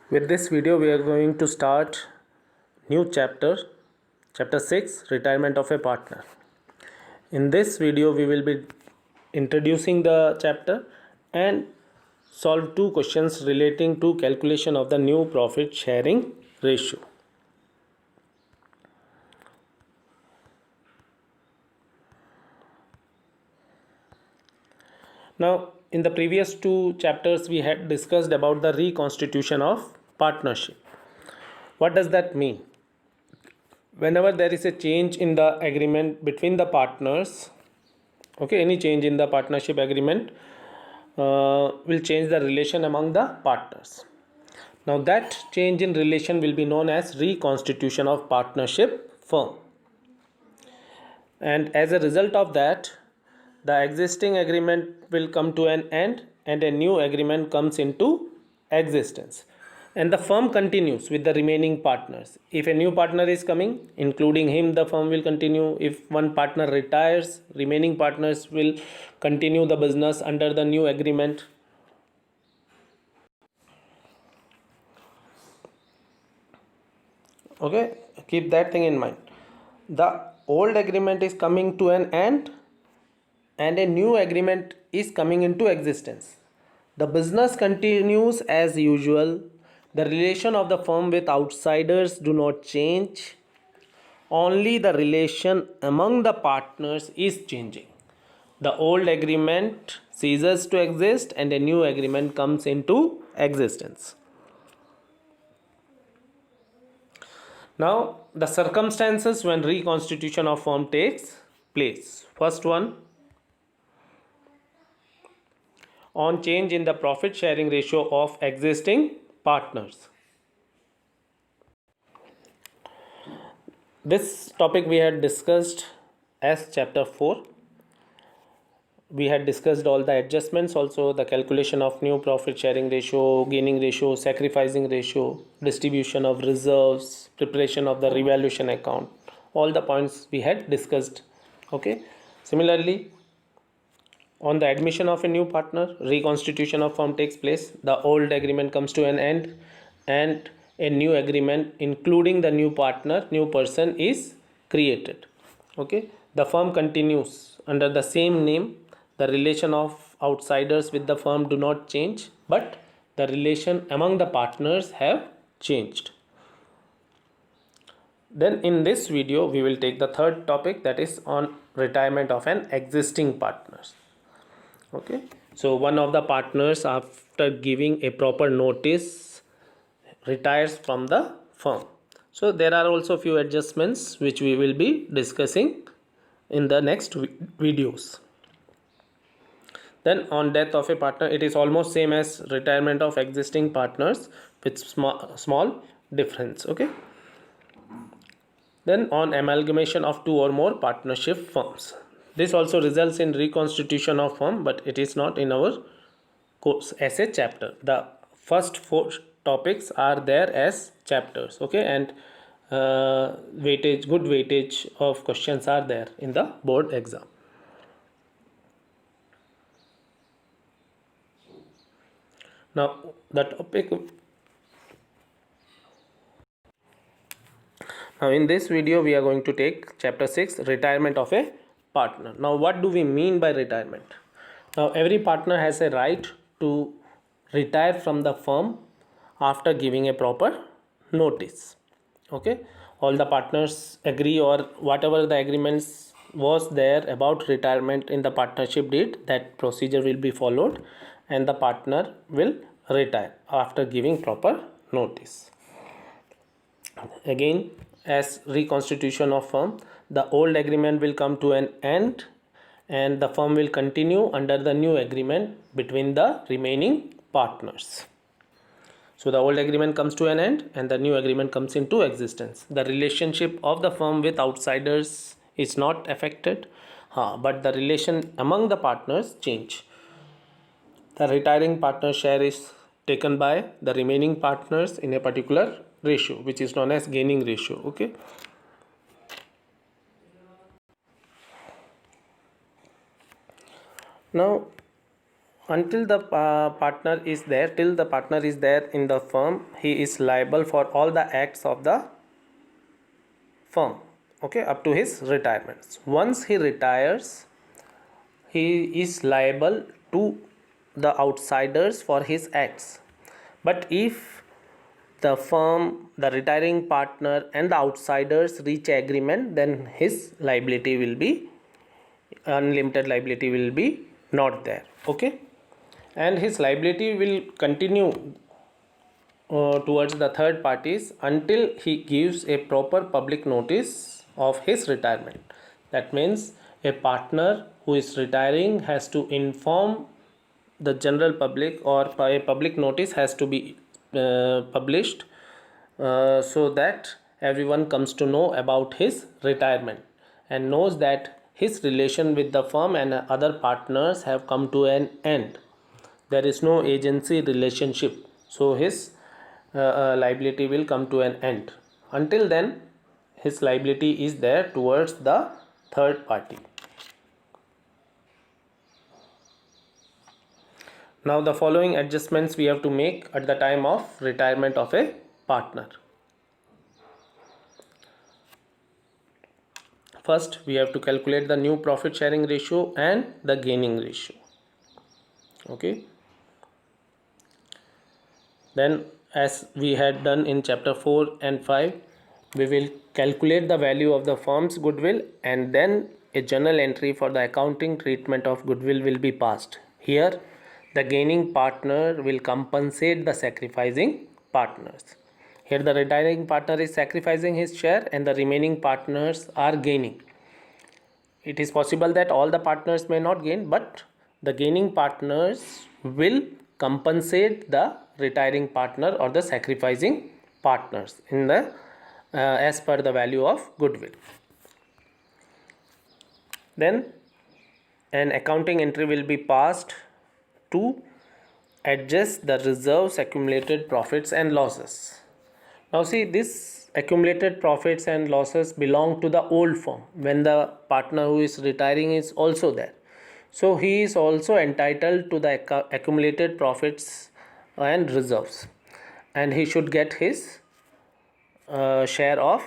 With this video, we are going to start new chapter 6, retirement of a partner. In this video, we will be introducing the chapter and solve two questions relating to calculation of the new profit sharing ratio. Now, in the previous two chapters, we had discussed about the reconstitution of partnership. What does that mean? Whenever there is a change in the agreement between the partners, okay, any change in the partnership agreement will change the relation among the partners. Now that change in relation will be known as reconstitution of partnership firm, and as a result of that, the existing agreement will come to an end and a new agreement comes into existence, and the firm continues with the remaining partners. If a new partner is coming, including him, the firm will continue. If one partner retires, remaining partners will continue the business under the new agreement. Okay, keep that thing in mind. The old agreement is coming to an end and a new agreement is coming into existence. The business continues as usual. The relation of the firm with outsiders do not change. Only the relation among the partners is changing. The old agreement ceases to exist and a new agreement comes into existence. Now, the circumstances when reconstitution of firm takes place. First one, on change in the profit sharing ratio of existing partners. This topic we had discussed as chapter 4. We had discussed all the adjustments, also the calculation of new profit sharing ratio, gaining ratio, sacrificing ratio, distribution of reserves, preparation of the revaluation account. All the points we had discussed. Okay. Similarly, on the admission of a new partner, reconstitution of firm takes place. The old agreement comes to an end and a new agreement including the new partner, new person is created. Okay. The firm continues under the same name. The relation of outsiders with the firm do not change, but the relation among the partners have changed. Then in this video, we will take the third topic, that is on retirement of an existing partners. Okay, so one of the partners, after giving a proper notice, retires from the firm. So there are also few adjustments which we will be discussing in the next videos. Then on death of a partner, it is almost same as retirement of existing partners with small difference. Okay. Then on amalgamation of two or more partnership firms. This also results in reconstitution of firm, but it is not in our course as a chapter. The first four topics are there as chapters. Okay, and good weightage of questions are there in the board exam. Now the topic. Now in this video we are going to take chapter 6, retirement of a partner. Now what do we mean by retirement? Now every partner has a right to retire from the firm after giving a proper notice. Okay, all the partners agree, or whatever the agreements was there about retirement in the partnership deed, that procedure will be followed and the partner will retire after giving proper notice. Again, as reconstitution of firm, the old agreement will come to an end and the firm will continue under the new agreement between the remaining partners. So the old agreement comes to an end and the new agreement comes into existence. The relationship of the firm with outsiders is not affected, but the relation among the partners change. The retiring partner share is taken by the remaining partners in a particular ratio, which is known as gaining ratio. Okay. Now until the partner is there, till the partner is there in the firm, he is liable for all the acts of the firm, okay, up to his retirement. Once he retires, he is liable to the outsiders for his acts. But if the firm, the retiring partner, and the outsiders reach agreement, then his liability will be unlimited, liability will be not there, okay, and his liability will continue towards the third parties until he gives a proper public notice of his retirement. That means a partner who is retiring has to inform the general public, or a public notice has to be published, so that everyone comes to know about his retirement and knows that his relation with the firm and other partners have come to an end. There is no agency relationship, so his liability will come to an end. Until then, his liability is there towards the third party. Now the following adjustments we have to make at the time of retirement of a partner. First, we have to calculate the new profit sharing ratio and the gaining ratio, okay. Then, as we had done in chapter 4 and 5, we will calculate the value of the firm's goodwill, and then a journal entry for the accounting treatment of goodwill will be passed. Here, the gaining partner will compensate the sacrificing partners. Here the retiring partner is sacrificing his share and the remaining partners are gaining. It is possible that all the partners may not gain, but the gaining partners will compensate the retiring partner or the sacrificing partners in the as per the value of goodwill. Then an accounting entry will be passed to adjust the reserves, accumulated profits and losses. Now see, this accumulated profits and losses belong to the old firm when the partner who is retiring is also there. So he is also entitled to the accumulated profits and reserves, and he should get his share of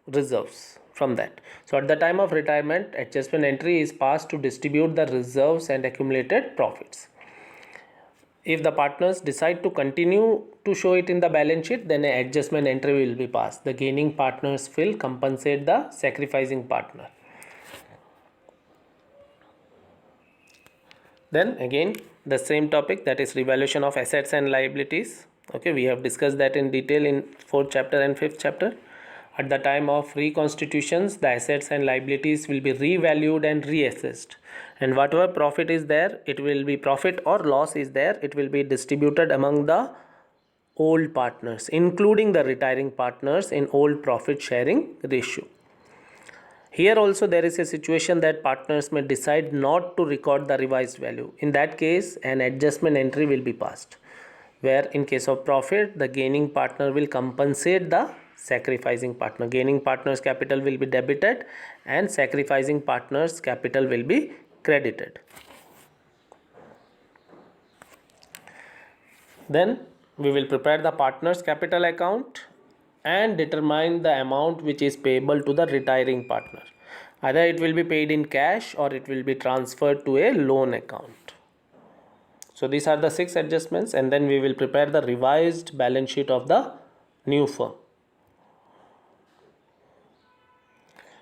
reserves from that. So at the time of retirement, adjustment entry is passed to distribute the reserves and accumulated profits. If the partners decide to continue to show it in the balance sheet, then an adjustment entry will be passed. The gaining partners will compensate the sacrificing partner. Then again, the same topic, that is revaluation of assets and liabilities. Okay, we have discussed that in detail in 4th chapter and 5th chapter. At the time of reconstitutions, the assets and liabilities will be revalued and reassessed, and whatever profit is there, it will be profit or loss is there, it will be distributed among the old partners, including the retiring partners, in old profit sharing ratio. Here also there is a situation that partners may decide not to record the revised value. In that case, an adjustment entry will be passed, where in case of profit, the gaining partner will compensate the sacrificing partner. Gaining partner's capital will be debited and sacrificing partner's capital will be credited. Then we will prepare the partner's capital account and determine the amount which is payable to the retiring partner. Either it will be paid in cash or it will be transferred to a loan account. So these are the 6 adjustments, and then we will prepare the revised balance sheet of the new firm.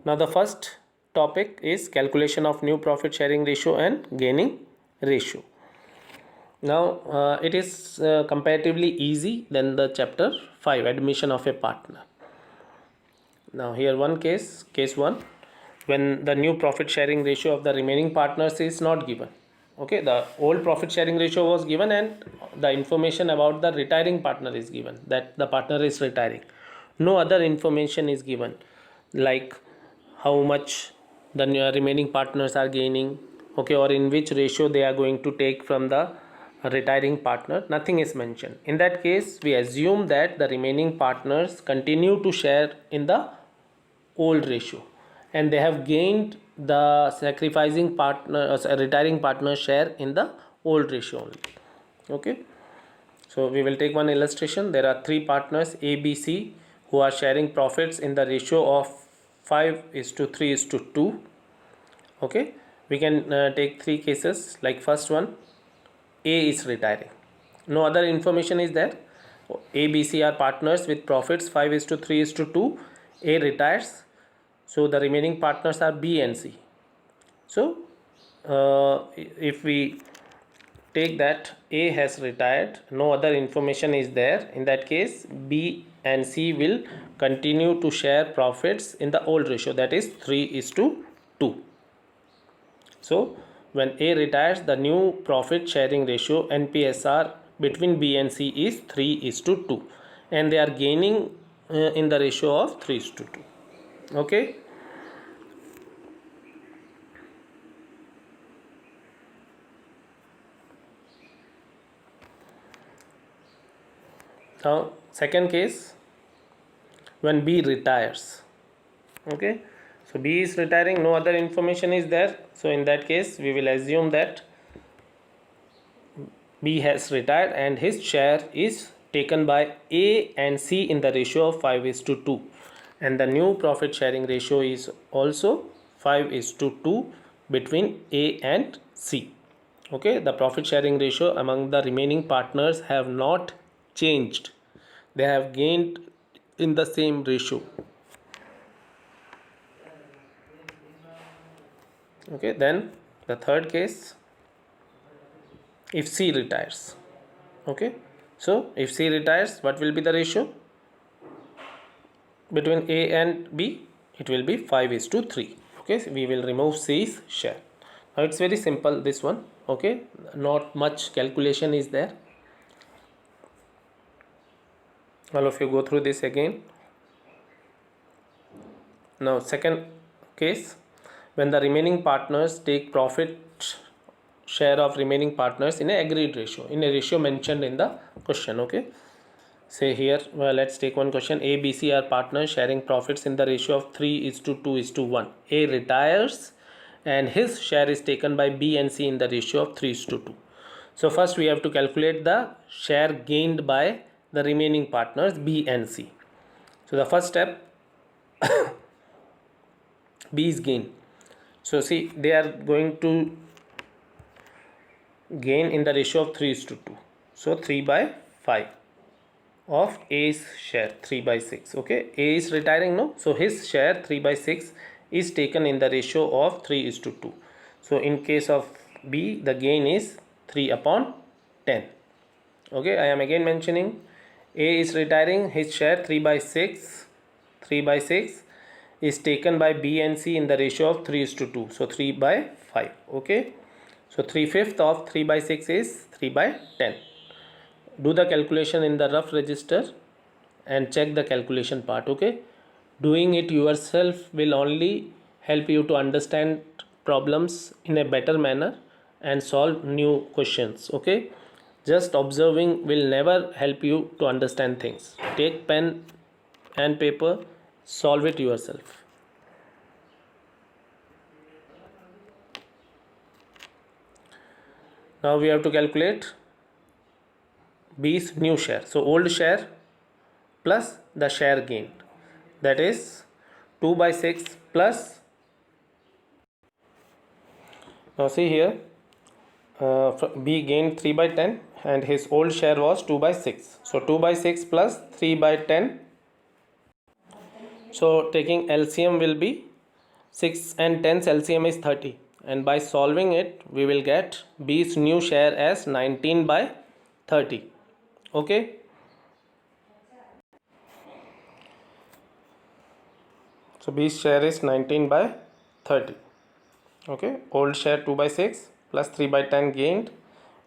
Now the first topic is calculation of new profit sharing ratio and gaining ratio. Now it is comparatively easy than the chapter 5, admission of a partner. Now here one case 1, when the new profit sharing ratio of the remaining partners is not given. Okay, the old profit sharing ratio was given and the information about the retiring partner is given, that the partner is retiring. No other information is given, like how much the remaining partners are gaining, okay, or in which ratio they are going to take from the retiring partner. Nothing is mentioned. In that case, we assume that the remaining partners continue to share in the old ratio and they have gained the sacrificing partner, retiring partner share in the old ratio only. Okay, so we will take one illustration. There are three partners A, B, C who are sharing profits in the ratio of 5:3:2. Okay, we can take three cases. Like first one, A is retiring. No other information is there. A, B, C are partners with profits 5:3:2. A retires, so the remaining partners are B and C. So if we take that A has retired, no other information is there, in that case B and C will continue to share profits in the old ratio, that is 3:2. So when A retires, the new profit sharing ratio NPSR between B and C is 3:2, and they are gaining in the ratio of 3:2. Okay. Now second case, when B retires. Okay, so B is retiring, no other information is there, so in that case we will assume that B has retired and his share is taken by A and C in the ratio of 5:2, and the new profit sharing ratio is also 5:2 between A and C. Okay, the profit sharing ratio among the remaining partners have not changed, they have gained in the same ratio. Okay, then the third case, if C retires. Okay, so if C retires, what will be the ratio between A and B? It will be 5:3. Okay, so we will remove C's share. Now it's very simple, this one. Okay, not much calculation is there. All of you go through this again. Now second case, when the remaining partners take profit share of remaining partners in a agreed ratio, in a ratio mentioned in the question. Okay, say here, well, let's take one question. A, B, C are partners sharing profits in the ratio of 3:2:1. A retires and his share is taken by B and C in the ratio of 3:2. So first we have to calculate the share gained by the remaining partners B and C. So the first step, B is gain. So see, they are going to gain in the ratio of 3:2. So 3/5 of A's share, 3/6. Okay, A is retiring, no, so his share 3/6 is taken in the ratio of 3:2. So in case of B, the gain is 3/10. Okay, I am again mentioning, A is retiring, his share 3/6 is taken by B and C in the ratio of 3:2, so 3/5. Okay, so 3/5 of 3/6 is 3/10. Do the calculation in the rough register and check the calculation part. Okay, doing it yourself will only help you to understand problems in a better manner and solve new questions. Okay, just observing will never help you to understand things. Take pen and paper, solve it yourself. Now we have to calculate B's new share. So old share plus the share gained, that is 2/6 plus, now see here, B gained 3/10 and his old share was 2/6. So 2/6 plus 3/10. So taking LCM will be 6 and 10's LCM is 30, and by solving it we will get B's new share as 19/30. Okay, so B's share is 19/30. Okay, old share 2/6 plus 3/10 gained,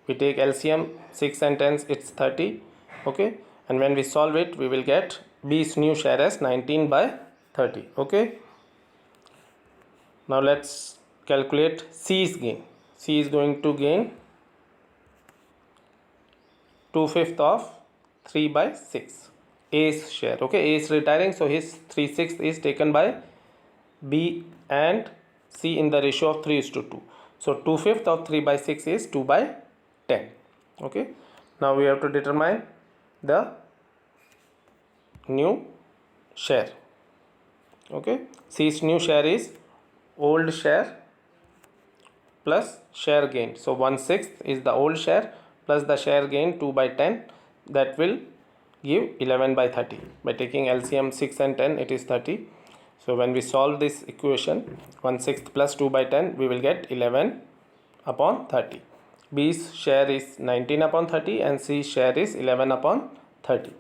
we take LCM 6 and 10's, it's 30. Okay, and when we solve it we will get B's new share as 19/30. Okay, now let's calculate C's gain. C is going to gain 2/5 of 3/6, A's share. Okay, A is retiring, so his 3/6 is taken by B and C in the ratio of 3:2. So 2/5 of 3/6 is 2/10. 10. Okay, now we have to determine the new share. Okay, C's new share is old share plus share gain. So 1/6 is the old share plus the share gain 2 by 10, that will give 11 by 30. By taking LCM 6 and 10, it is 30. So when we solve this equation, 1/6 plus 2 by 10, we will get 11 upon 30. B's share is 19 upon 30 and C's share is 11 upon 30.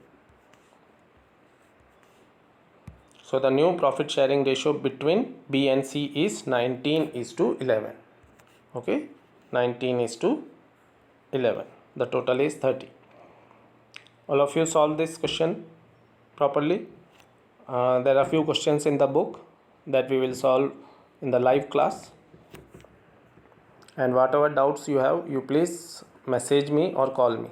So the new profit sharing ratio between B and C is 19:11. Okay, 19:11. The total is 30. All of you solve this question properly. There are few questions in the book that we will solve in the live class. And whatever doubts you have, you please message me or call me.